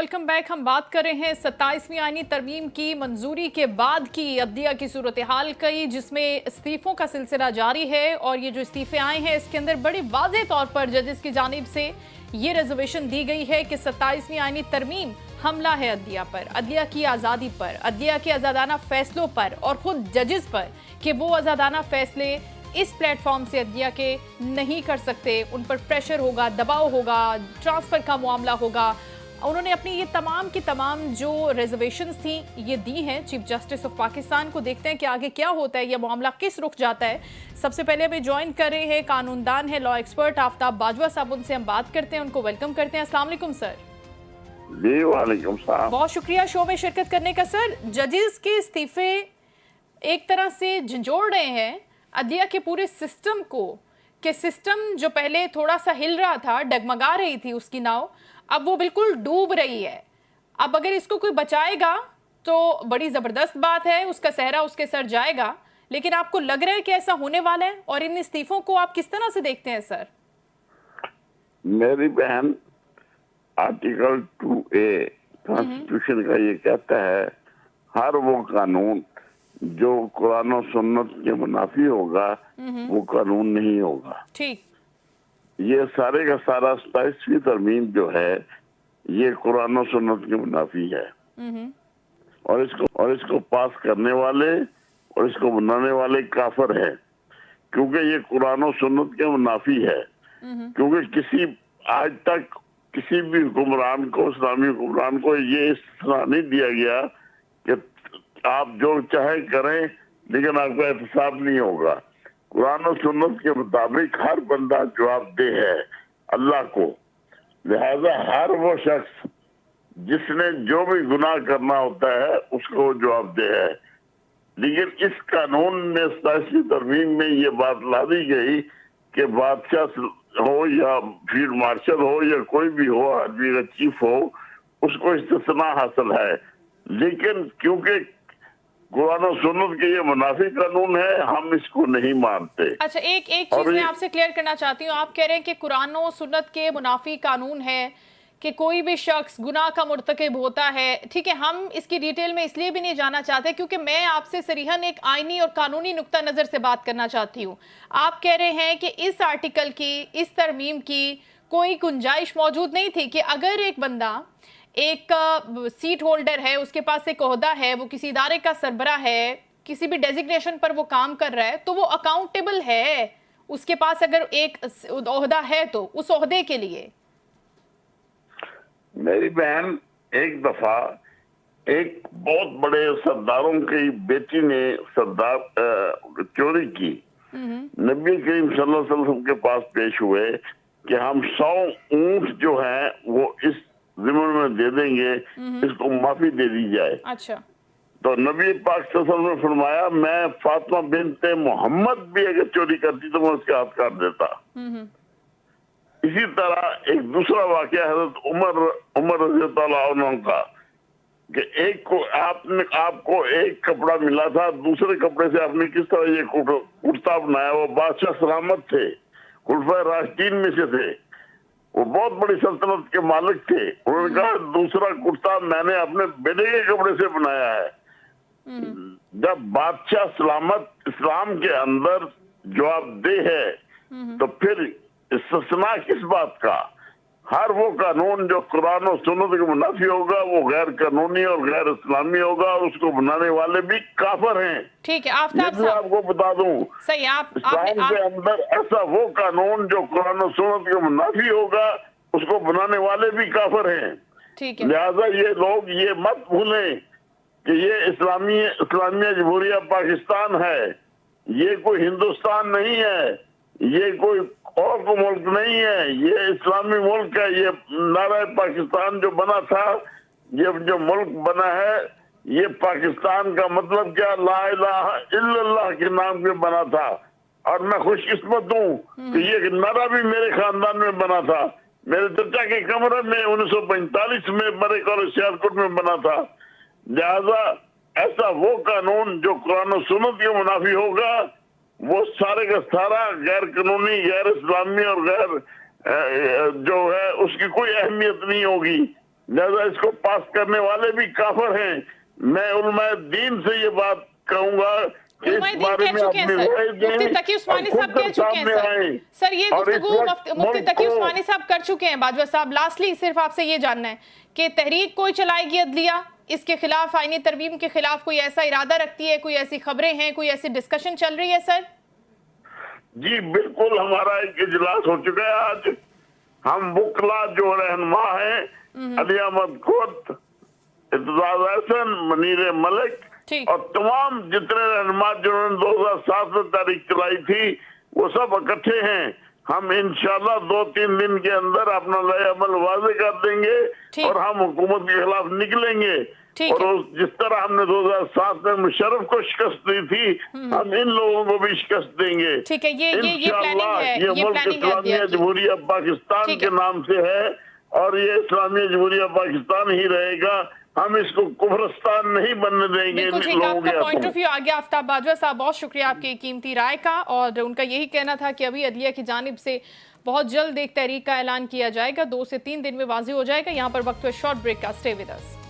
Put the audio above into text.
Welcome back. हम बात कर रहे हैं 27वीं आईनी तरमीम की मंजूरी के बाद की अदलिया की सूरत हाल की, जिसमें इस्तीफों का सिलसिला जारी है। और ये जो इस्तीफे आए हैं इसके अंदर बड़े वाज़ेह तौर पर जजेस की जानिब से ये रिजर्वेशन दी गई है कि 27वीं आईनी तरमीम हमला है अदलिया पर, अदलिया की आज़ादी पर, अदलिया के आज़ादाना फैसलों पर और ख़ुद जजेस पर कि वो आज़ादाना फैसले इस प्लेटफॉर्म से अदलिया के नहीं कर सकते, उन पर प्रेशर होगा, दबाव होगा, ट्रांसफ़र का मामला होगा। उन्होंने अपनी ये तमाम की तमाम जो रिजर्वेशंस थी ये दी हैं चीफ जस्टिस ऑफ पाकिस्तान को। देखते हैं कि आगे क्या होता है, यह मामला किस रुख जाता है। सबसे पहले हमें ज्वाइन कर रहे हैं कानूनदान है, लॉ एक्सपर्ट आफ्ताब बाजवा साहब, उनसे हम बात करते हैं, उनको वेलकम करते हैं। अस्सलाम वालेकुम सर। जी वालेकुम सलाम। बहुत शुक्रिया शो में शिरकत करने का। सर, जजेस के इस्तीफे एक तरह से झंझोड़ रहे हैं अदलिया के पूरे सिस्टम को, कि सिस्टम जो पहले थोड़ा सा हिल रहा था, डगमगा रही थी उसकी नाव, अब वो बिल्कुल डूब रही है। अब अगर इसको कोई बचाएगा तो बड़ी ज़बरदस्त बात है, उसका सहरा उसके सर जाएगा। लेकिन आपको लग रहा है कि ऐसा होने वाला है? और इन इस्तीफों को आप किस तरह से देखते हैं सर? मेरी बहन, आर्टिकल 2A कॉन्स्टिट्यूशन का ये कहता है हर वो कानून जो कुरान और सुन्नत के मुनाफी होगा वो कानून नहीं होगा। ठीक। ये सारे का सारा 27वीं तरमीम जो है ये कुरान और सुन्नत के मुनाफी है। और इसको पास करने वाले और इसको बनाने वाले काफिर हैं, क्योंकि ये कुरान और सुन्नत के मुनाफी है। क्योंकि किसी आज तक किसी भी हुक्मरान को, इस्लामी हुक्मरान को ये इस्तेमाल नहीं दिया गया कि आप जो चाहे करें लेकिन आपका एहतसाब नहीं होगा। कुरान और सुन्नत के मुताबिक हर बंदा जवाबदेह है अल्लाह को। लिहाजा हर वो शख्स जिसने जो भी गुनाह करना होता है उसको जवाबदेह है। लेकिन इस कानून में 27वीं तरमीम में ये बात ला दी गई कि बादशाह हो या फील्ड मार्शल हो या कोई भी हो, आर्मी का चीफ हो, उसको इस्तिस्ना हासिल है। लेकिन क्योंकि कुरान और सुन्नत के ये मुनाफी कानून है, हम इसको नहीं मानते। अच्छा, एक चीज मैं आपसे क्लियर करना चाहती हूँ। आप कह रहे हैं कि कुरान और सुन्नत के मुनाफी कानून है कि कोई भी शख्स गुनाह का मुर्तकिब होता है। ठीक है, हम इसकी डिटेल में इसलिए भी नहीं जाना चाहते क्योंकि मैं आपसे सरीहन एक आईनी और कानूनी नुक्ता नज़र से बात करना चाहती हूँ। आप कह रहे हैं कि इस आर्टिकल की, इस तरमीम की कोई गुंजाइश मौजूद नहीं थी कि अगर एक बंदा एक सीट होल्डर है, उसके पास एक ओहदा है, वो किसी इदारे का सरबरा है, किसी भी डेजिग्नेशन पर वो काम कर रहा है, तो वो अकाउंटेबल है। उसके पास अगर एक ओहदा है तो उस ओहदे के लिए। मेरी बहन, एक दफा एक बहुत बड़े सरदारों की बेटी ने सरदार चोरी की। नबी करीम सल्लल्लाहु अलैहि वसल्लम के पास पेश हुए कि हम 100 ऊंट जो है वो इस जिम्मे में दे देंगे, इसको माफी दे दी जाए। अच्छा। तो नबी पाक सल्लल्लाहु अलैहि वसल्लम ने फरमाया, मैं फातिमा बिनते मोहम्मद भी अगर चोरी करती तो मैं उसके हाथ काट देता। इसी तरह एक दूसरा वाकया हजरत उमर रज़ी अल्लाह अन्हु का, कि एक को आपको एक कपड़ा मिला था, दूसरे कपड़े से आपने किस तरह ये कुर्ता बनाया। वो बादशाह सलामत थे, खुलफा राशिदीन में से थे, वो बहुत बड़ी सल्तनत के मालिक थे। उन्होंने कहा दूसरा कुर्ता मैंने अपने बेटे के कपड़े से बनाया है। जब बादशाह सलामत इस्लाम के अंदर जवाबदेह है तो फिर इस्तिस्ना किस बात का? हर वो कानून जो कुरान और सुन्नत के मुनाफी होगा वो गैर कानूनी और गैर इस्लामी होगा, और उसको बनाने वाले भी काफिर हैं। ठीक है, आफ्ताब साहब, आपको बता दूं, सही इस्लाम के अंदर ऐसा वो कानून जो कुरान और सुन्नत के मुनाफी होगा उसको बनाने वाले भी काफिर हैं। ठीक है। लिहाजा ये लोग ये मत भूलें कि ये इस्लामिया जमहूरिया पाकिस्तान है, ये कोई हिंदुस्तान नहीं है, ये कोई और को मुल्क नहीं है, ये इस्लामी मुल्क है। ये नारा पाकिस्तान जो बना था, ये जो मुल्क बना है, ये पाकिस्तान का मतलब क्या, ला इलाहा इल्लल्लाह के नाम पे बना था। और मैं खुशकिस्मत हूँ कि ये नारा भी मेरे खानदान में बना था। मेरे चचा के कमरे में 1945 में बड़े कॉलेज सियालकोट में बना था। लिहाजा ऐसा वो कानून जो कुरान और सुन्नत के मुनाफी होगा वो सारे का सारा गैर कानूनी, गैर इस्लामी और गैर जो है उसकी कोई अहमियत नहीं होगी। लिहाजा इसको पास करने वाले भी काफिर हैं। मैं उलमाए दीन से ये बात कहूंगा कि इस उलमाए दीन बारे कह में चुके हैं अपनी सर, राय दें मुफ्ती तकी उस्मानी और साहब खुद कह चुके हैं सामने आए। सर ये और इस गुफ्तगू वक्त मुफ्ती मुल्क तकी को- उस्मानी साहब कर चुके हैं। बाजवा साहब, लास्टली सिर्फ आपसे ये जानना है कि तहरीक कोई चलाएगी अदलिया इसके खिलाफ, आईनी तरमीम के खिलाफ कोई ऐसा इरादा रखती है, कोई ऐसी खबरें हैं, कोई ऐसी डिस्कशन चल रही है सर? जी बिल्कुल, हमारा एक इजलास हो चुका है आज। हम बुकला जो रहनुमा है, अली अहमद खुद, इत्तेजाज हसन, मनीर मलिक ठीक। और तमाम जितने रहनुमा जिन्होंने 2007 में तारीख चलाई थी, वो सब इकट्ठे हैं। हम इंशाल्लाह 2-3 दिन के अंदर अपना नया अमल वाजे कर देंगे ठीक। और हम हुकूमत के खिलाफ निकलेंगे। ठीक और है। जिस तरह हमने 2007 में मुशर्रफ को शिकस्त दी थी, हम इन लोगों को भी शिकस्त देंगे। ठीक है, ये प्लानिंग इंशाअल्लाह है, ये मुल्क प्लानिंग है इस्लामिया अदलिया की। जमहूरिया पाकिस्तान ठीक के है। नाम से है और ये इस्लामिया जमहूरिया पाकिस्तान ही रहेगा। हम इसको कुफरस्तान नहीं बनने देंगे बिल्कुल इन ठीक, लोगों के आपका पॉइंट हाथों। ऑफ व्यू आ गया। आफ्ताब बाजवा साहब, बहुत शुक्रिया आपकी कीमती राय का। और उनका यही कहना था कि अभी अदलिया की जानिब से बहुत जल्द एक तहरीक का ऐलान किया जाएगा, 2 से 3 दिन में वाज़ेह हो जाएगा। यहाँ पर वक्त हुआ शॉर्ट ब्रेक का, स्टे विद अस।